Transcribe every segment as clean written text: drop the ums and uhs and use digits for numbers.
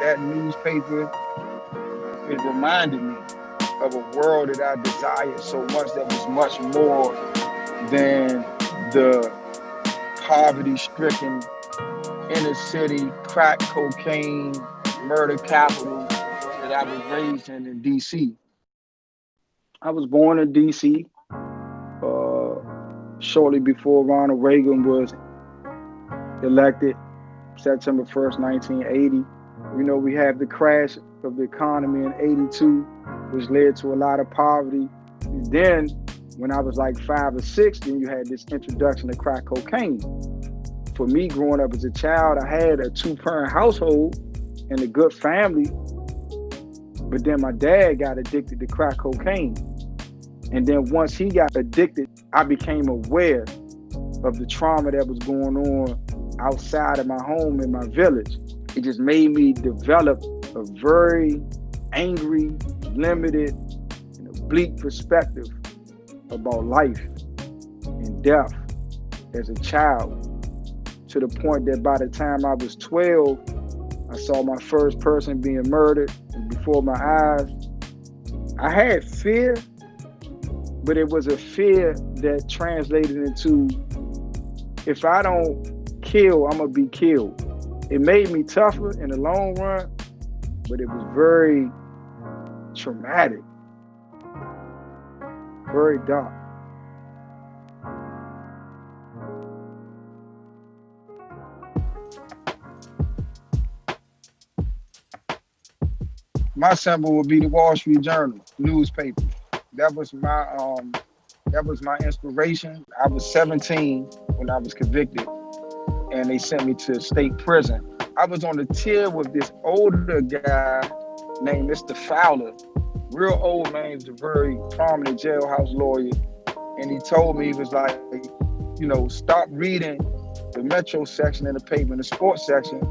that newspaper, it reminded me of a world that I desired so much that was much more than the poverty-stricken inner city, crack cocaine, murder capital that I was raised in DC. I was born in DC uh, shortly before Ronald Reagan was elected, September 1st, 1980. We had the crash of the economy in 82, which led to a lot of poverty. And then, when I was like 5 or 6, then you had this introduction of crack cocaine. For me, growing up as a child, I had a 2-parent household and a good family, but then my dad got addicted to crack cocaine. And then once he got addicted, I became aware of the trauma that was going on outside of my home in my village. It just made me develop a very angry, limited, and bleak perspective about life and death as a child, to the point that by the time I was 12, I saw my first person being murdered before my eyes. I had fear, but it was a fear that translated into, if I don't kill, I'm gonna be killed. It made me tougher in the long run, but it was very traumatic, very dark. My symbol would be the Wall Street Journal newspaper. That was my inspiration. I was 17 when I was convicted, and they sent me to state prison. I was on the tier with this older guy named Mr. Fowler, real old man. He was a very prominent jailhouse lawyer, and he told me, he was like, stop reading the Metro section in the paper, the sports section,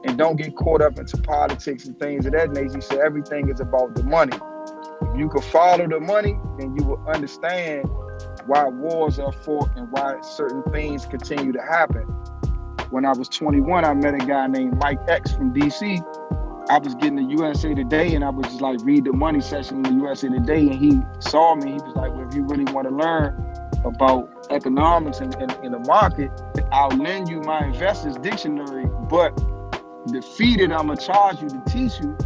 and don't get caught up into politics and things of that nature. He said everything is about the money. If you could follow the money, then you will understand why wars are fought and why certain things continue to happen. When I was 21, I met a guy named Mike X from DC. I was getting the USA Today, and I would just like read the money section in the USA Today, and he saw me. He was like, well, if you really want to learn about economics and the market, I'll lend you my investor's dictionary, but the fee that I'm gonna charge you to teach you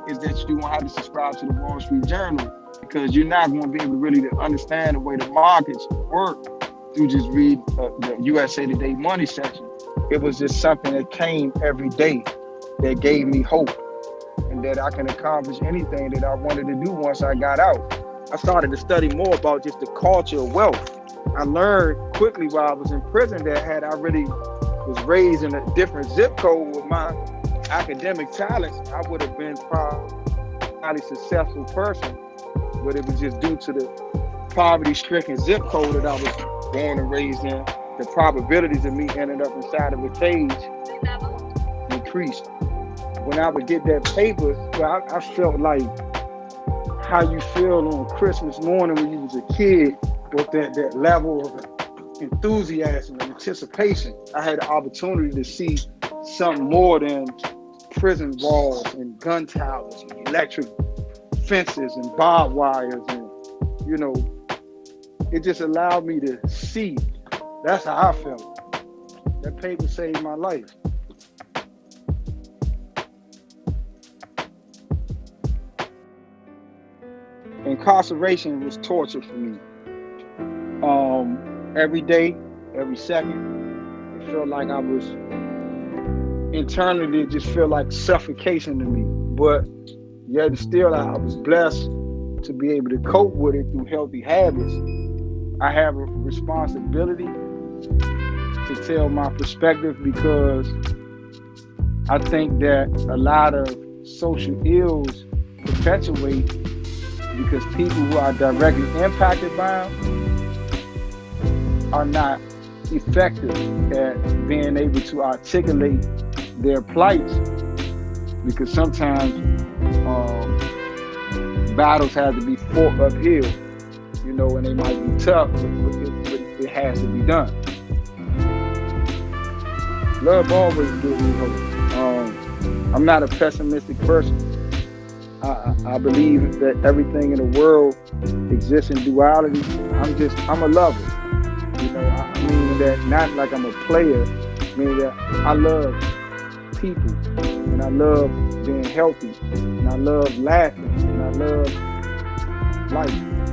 is that you won't have to subscribe to the Wall Street Journal, because you're not gonna be able to really to understand the way the markets work through just read the USA Today money section. It was just something that came every day that gave me hope, and that I can accomplish anything that I wanted to do once I got out. I started to study more about just the culture of wealth. I learned quickly while I was in prison that had I really was raised in a different zip code with my academic talents, I would have been probably a successful person, but it was just due to the poverty-stricken zip code that I was born and raised in. The probabilities of me ending up inside of a cage increased. When I would get that paper, well, I felt like how you feel on Christmas morning when you was a kid, with that level of enthusiasm and anticipation. I had the opportunity to see something more than prison walls and gun towers and electric fences and barbed wires, and it just allowed me to see. That's how I felt. That paper saved my life. Incarceration was torture for me. Every day, every second, it felt like I was internally, it just felt like suffocation to me. But yet still, I was blessed to be able to cope with it through healthy habits. I have a responsibility to tell my perspective, because I think that a lot of social ills perpetuate because people who are directly impacted by them are not effective at being able to articulate their plight, because sometimes battles have to be fought uphill, and they might be tough, but it has to be done. Love always gives me hope. I'm not a pessimistic person. I believe that everything in the world exists in duality. I'm a lover. I mean that not like I'm a player, meaning that I love people and I love being healthy and I love laughing and I love life.